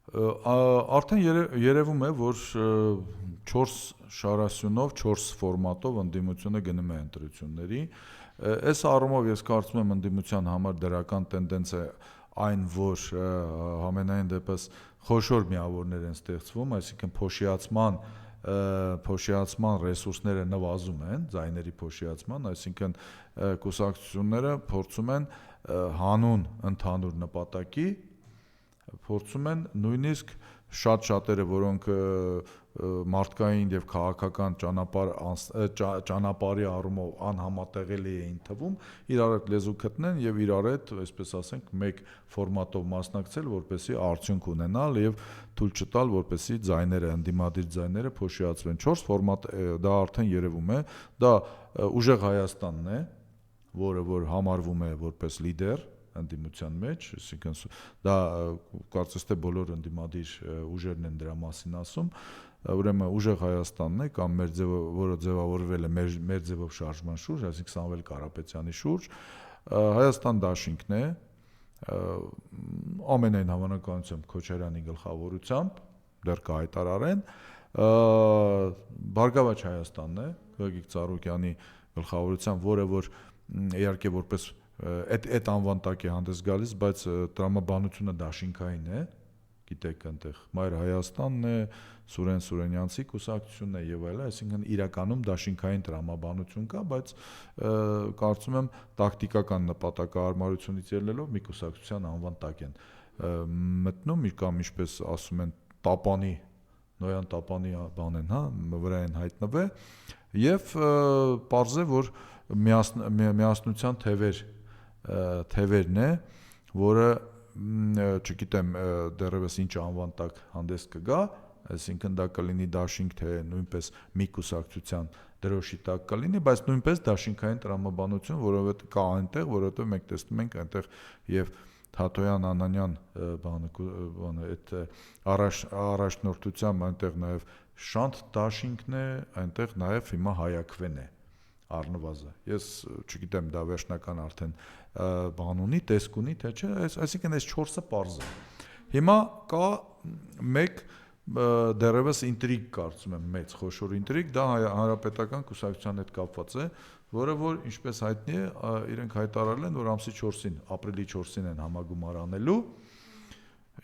Արդեն երևում է, որ 4 շարասյունով, 4 ֆորմատով ընդդիմությունը գնում է ընտրությունների։ Այս առումով ես կարծում եմ ընդդիմության համար դրական տենդենց է այն, որ համենայն դեպս խոշոր միավորներ են ստեղծվում, այսինքն փոշիացման ռեսուրսները նվազում են, ձայների փոշիացման, այսինքն կուսակցությունները փորձում են հանուն ընդհանուր նպատակի փորձում են նույնիսկ շատ-շատերը, որոնք մարդկային եւ քաղաքական ճանապարհի առումով անհամատեղելի էին թվում, իրար հետ լեզու գտնեն եւ իրար հետ, այսպես ասենք, մեկ ֆորմատով մասնակցել, որպեսզի արդյունք ունենալ եւ թույլ չտալ, որպեսզի ձայները, ընդդիմադիր ձայները փոշիացվեն։ 4 ֆորմատ դա արդեն երևում է, դա ուժեղ Հայաստանն է, որը որ համարվում է որպես լիդեր ընդդիմության մեջ, այսինքն դա կարծես թե բոլոր ընդդիմադիր ուժերն են դրա մասին ասում, ուրեմն ուժեղ Հայաստանն է կամ մեր ձևը, որը ձևավորվել է մեր ձևով շարժման շուրջ, այսինքն Սամվել Կարապետյանի շուրջ, Հայաստան դաշինքն է, ամենայն հավանականությամբ Քոչարյանի գլխավորությամբ, դեռ կհայտարարեն, Բարգավաճ Հայաստանն է, Գագիկ Ծառուկյանի գլխավորությամբ, որը որ իհարկե որպես այդ անվան տակ է հանդես գալիս, բայց տրամաբանությունը դաշինքային է, գիտեք այնտեղ Մայր Հայաստանն է, Սուրեն Սուրենյանցի կուսակցությունն է եւ այլն, այսինքն իրականում դաշինքային տրամաբանություն կա, բայց կարծում եմ տակտիկական նպատակահարմարությունից ելնելով մի կուսակցության անվան տակ են մտնում, կամ ինչպես ասում են տապանի, նոյան տապանի բան են, վրա են հայտնվել եւ պարզ է, որ միասնության թևերն է, որը չգիտեմ դեռևս ինչ անվան տակ հանդես կգա, այսինքն դա կլինի դաշինք, թե նույնպես մի կուսակցության դրոշի տակ կլինի, բայց նույնպես դաշինքային տրամաբանություն, որովհետեւ կա այնտեղ, որովհետեւ մենք տեսնում ենք այնտեղ եւ Թաթոյան-Անանյան բանը այդ առաջնորդությամբ այնտեղ նաեւ Շանթ դաշինքն է, այնտեղ նաեւ հիմա Հայաքվեն է առնվազն։ Ես չգիտեմ դա վերջնական արդեն բան ունի, տեսք ունի, թե չէ, այսինքն այս 4-ը պարզ է։ Հիմա կա մեկ դեռևս ինտրիգ, կարծում եմ, մեծ խոշոր ինտրիգ, դա հանրապետական կուսակցության հետ կապված է, որը որ ինչպես հայտնի է, իրենք հայտարարել են, որ ամսի 4-ին, ապրիլի 4-ին են համագումար անելու,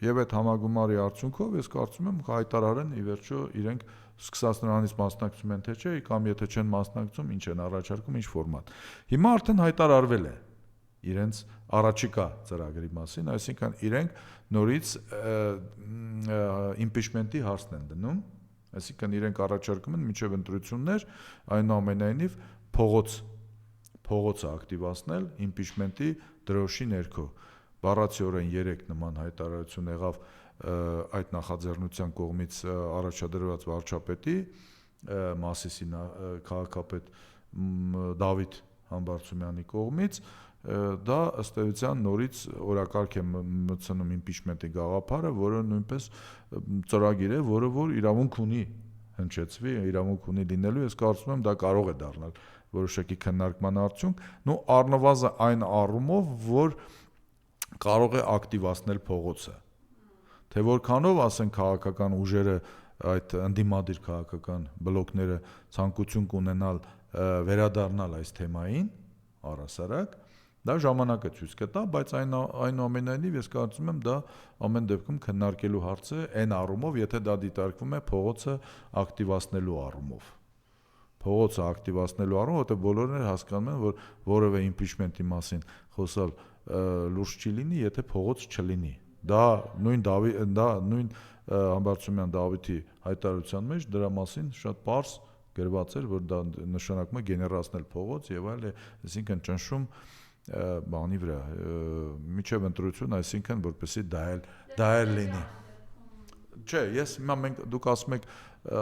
եւ այդ համագումարի արդյունքով ես կարծում եմ հայտարարեն ի վերջո իրենք սկսած նրանից մասնակցում են թե չէ, կամ եթե չեն մասնակցում, ինչ են առաջարկում, ինչ ֆորմատ։ Հիմա արդեն հայտարարվել է իրենց առաջիկա ծրագրի մասին, այսինքն իրենք նորից impeachment-ի հարցն են դնում, այսինքն իրենք առաջարկում են մինչև ընտրություններ այնուամենայնիվ փողոցը ակտիվացնել impeachment-ի դրոշի ներքո։ Բառացիորեն 3 նման հայտարարություն եղավ այդ նախաձեռնության կողմից առաջադրված վարչապետի Մասիսի քաղաքապետ Դավիթ Համբարձումյանի կողմից, դա ըստ էության նորից օրակարգ է մտցնում impeachment-ի գաղափարը, որը նույնպես ծրագիր է, որը որ իրավունք ունի հնչեցվի, իրավունք ունի լինելու, ես կարծում եմ դա կարող է դառնալ որոշակի քննարկման արդյունք, ու առնվազն այն առումով, որ կարող է ակտիվացնել փողոցը, թե որքանով ասեն քաղաքական ուժերը, այդ ընդդիմադիր քաղաքական բլոկները ցանկություն կունենալ վերադառնալ այս թեմային առհասարակ, դա ժամանակը ցույց կտա, բայց այնուամենայնիվ ես կարծում եմ դա ամեն դեպքում քննարկելու հարց է այն առումով, եթե դա դիտարկվում է փողոցը ակտիվացնելու առումով։ Փողոցը ակտիվացնելու առումով, որտեղ բոլորն հասկանում են, որ որևէ impeachment-ի մասին խոսալ լուրջ չի լինի, եթե փողոց չլինի։ Դա նույն Համբարձումյան Դավիթի հայտարարության մեջ դրա մասին շատ պարզ գրված էր, որ դա նշանակում է գեներացնել փողոց եւ այլ, այսինքն ճնշում բանի վրա, միջև ընտրություն, այսինքն որպեսզի դա էլ լինի։ Չէ, ես հիմա դուք ասում եք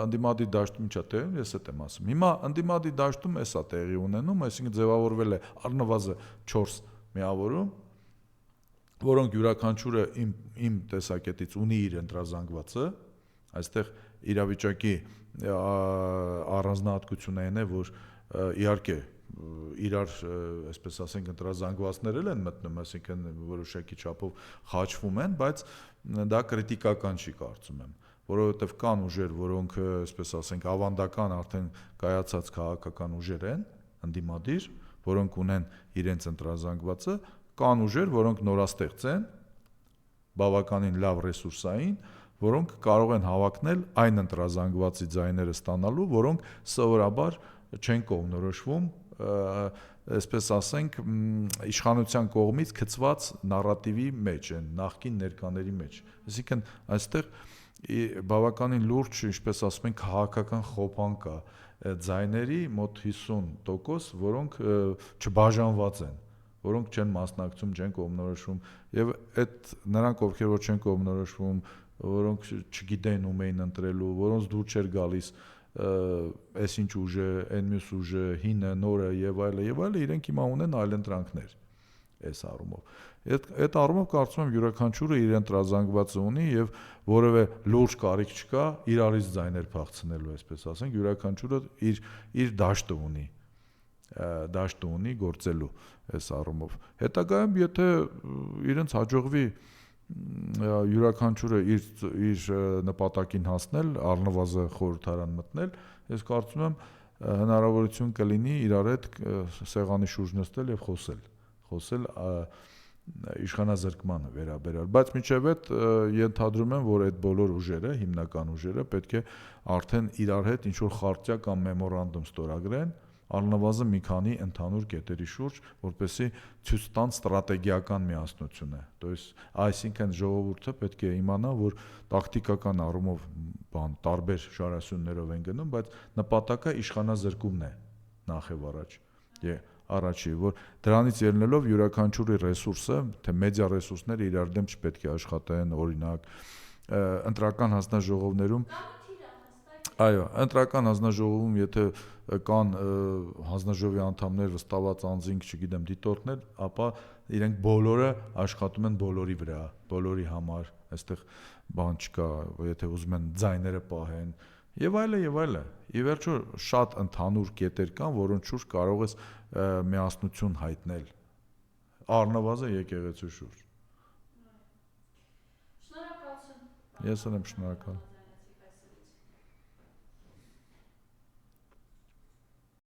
ընդդիմադիր դաշտում ինչա տեղում, ես էդ եմ ասում։ Հիմա ընդդիմադիր դաշտում էսա տեղի ունենում, այսինքն ձևավորվել է առնվազն 4 միավորում, որոնք յուրաքանչյուրը իմ տեսակետից ունի իր ընտրազանգվածը, այստեղ իրավիճակի առանձնահատկությունը այն է, որ իհարկե իրար, այսպես ասենք, ընտրազանգվածներ են մտնում, այսինքն որոշակի չափով խաչվում են, բայց դա կրիտիկական չի կարծում եմ, որովհետև կան ուժեր, որոնք, այսպես ասենք, ավանդական արդեն կայացած քաղաքական ուժեր են, ընդդիմադիր, որոնք ունեն իրենց ընտրազանգվածը, կան ուժեր, որոնք նորաստեղծ են, բավականին լավ ռեսուրսային, որոնք կարող են հավակնել այն ընտրազանգվածի ձայները ստանալու, որոնք սովորաբար չեն կողմնորոշվում, այսպես ասենք, իշխանության կողմից գծված նարատիվի մեջ են, նախկին ներկաների մեջ։ Այսինքն այստեղ բավականին լուրջ, ինչպես ասում են, քաղաքական խոփան կա ձայների մոտ 50%, որոնք չբաժանված են, որոնք չեն մասնակցում, չեն կողմնորոշվում, եւ այդ նրանք, ովքեր որ չեն կողմնորոշվում, որոնք չգիտեն ում էին ընտրելու, որոնց դուր չէր գալիս այսինչ ուժը, այն մյուս ուժը, հինը, նորը եւ այլը, իրենք հիմա ունեն այլընտրանքներ այս առումով։ Այդ առումով կարծում եմ յուրաքանչյուրը իր ընտրազանգվածը ունի եւ որևէ լուրջ կարիք չկա իրարից ձայներ փախցնելու, այսպես ասենք, յուրաքանչյուրը իր դաշտը ունի գործելու այս առումով։ Հետագայում եթե իրենց հաջողվի յուրաքանչյուրը իր նպատակին հասնել, առնվազն խորհրդարան մտնել, ես կարծում եմ հնարավորություն կլինի իրար հետ սեղանի շուրջ նստել եւ խոսել իշխանազրկմանը վերաբերյալ, բայց մինչև այդ ենթադրում եմ, որ այդ բոլոր ուժերը, հիմնական ուժերը պետք է արդեն իրար հետ ինչ-որ խարտիա կամ մեմորանդում ստորագրեն, առնվազն մի քանի ընդհանուր կետերի շուրջ, որպեսզի ցույց տան ստրատեգիական միասնությունը։ То есть, այսինքն ժողովուրդը պետք է իմանա, որ տակտիկական առումով տարբեր շարասյուններով են գնում, բայց նպատակը իշխանազրկումն է նախ եւ առաջի, որ դրանից ելնելով յուրաքանչյուրի ռեսուրսը, թե մեդիա ռեսուրսները իրար դեմ չպետք է աշխատեն, օրինակ, ընտրական հանձնաժողովներում Այո, ընտրական հանձնաժողովում, եթե կան հանձնաժողովի անդամներ վստահված անձինք, չգիտեմ, դիտորդներ, ապա իրենք բոլորը աշխատում են բոլորի վրա, բոլորի համար, այստեղ բան չկա, եթե ուզում են ձայները պահեն, եւ այլը։ Ի վերջո շատ ընդհանուր կետեր կան, որոնց շուրջ կարող ես միասնություն հայտնել, առնվազն եկեղեցու շուրջ։ Շնորհակալություն։ Ես եմ շնորհակալ։